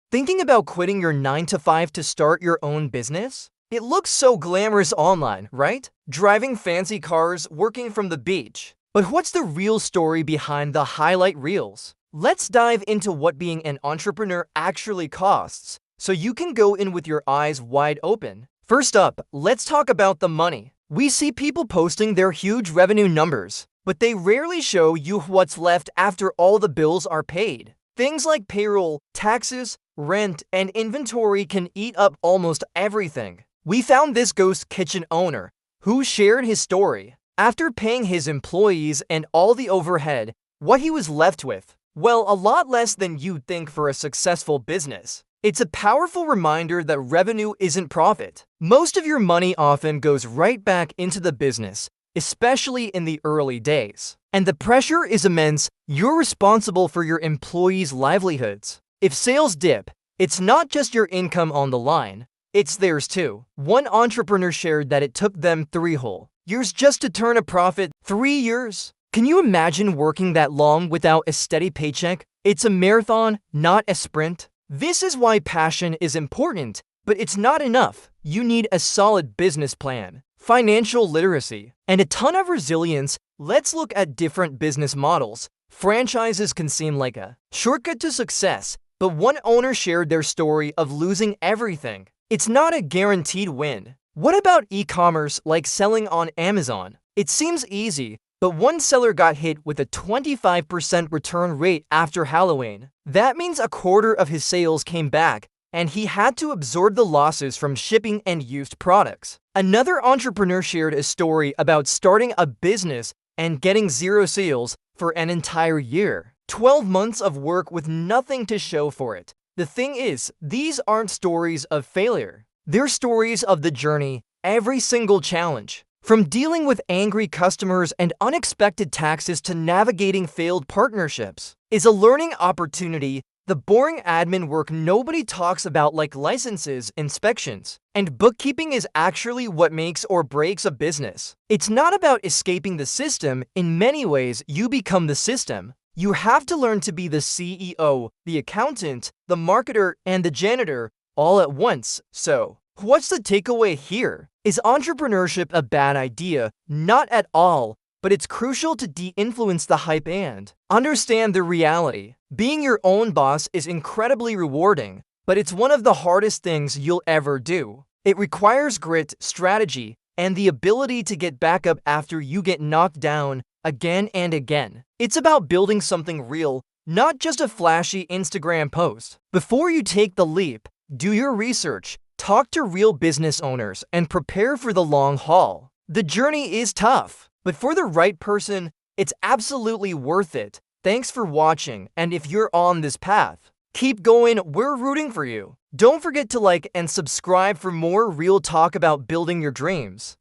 Thinking about quitting your 9 to 5 to start your own business? It looks so glamorous online, right? Driving fancy cars, working from the beach. But what's the real story behind the highlight reels? Let's dive into what being an entrepreneur actually costs, so you can go in with your eyes wide open. First up, let's talk about the money. We see people posting their huge revenue numbers, but they rarely show you what's left after all the bills are paid. Things like payroll, taxes, rent, and inventory can eat up almost everything. We found this ghost kitchen owner who shared his story. After paying his employees and all the overhead, what he was left with? Well, a lot less than you'd think for a successful business. It's a powerful reminder that revenue isn't profit. Most of your money often goes right back into the business, especially in the early days. And the pressure is immense. You're responsible for your employees' livelihoods. If sales dip, it's not just your income on the line, it's theirs too. One entrepreneur shared that it took them 3 whole years just to turn a profit. 3 years? Can you imagine working that long without a steady paycheck? It's a marathon, not a sprint. This is why passion is important, but it's not enough. You need a solid business plan, financial literacy, and a ton of resilience. Let's look at different business models. Franchises can seem like a shortcut to success, but one owner shared their story of losing everything. It's not a guaranteed win. What about e-commerce, like selling on Amazon? It seems easy, but one seller got hit with a 25% return rate after Halloween. That means a quarter of his sales came back, and he had to absorb the losses from shipping and used products. Another entrepreneur shared a story about starting a business and getting 0 sales for an entire year. 12 months of work with nothing to show for it. The thing is, these aren't stories of failure. They're stories of the journey, every single challenge. From dealing with angry customers and unexpected taxes to navigating failed partnerships, is a learning opportunity. The boring admin work nobody talks about, like licenses, inspections, and bookkeeping, is actually what makes or breaks a business. It's not about escaping the system. In many ways, you become the system. You have to learn to be the CEO, the accountant, the marketer, and the janitor all at once. So, what's the takeaway here? Is entrepreneurship a bad idea? Not at all, but it's crucial to de-influence the hype and understand the reality. Being your own boss is incredibly rewarding, but it's one of the hardest things you'll ever do. It requires grit, strategy, and the ability to get back up after you get knocked down again and again. It's about building something real, not just a flashy Instagram post. Before you take the leap, do your research, talk to real business owners, and prepare for the long haul. The journey is tough, but for the right person, it's absolutely worth it. Thanks for watching, and if you're on this path, keep going. We're rooting for you. Don't forget to like and subscribe for more real talk about building your dreams.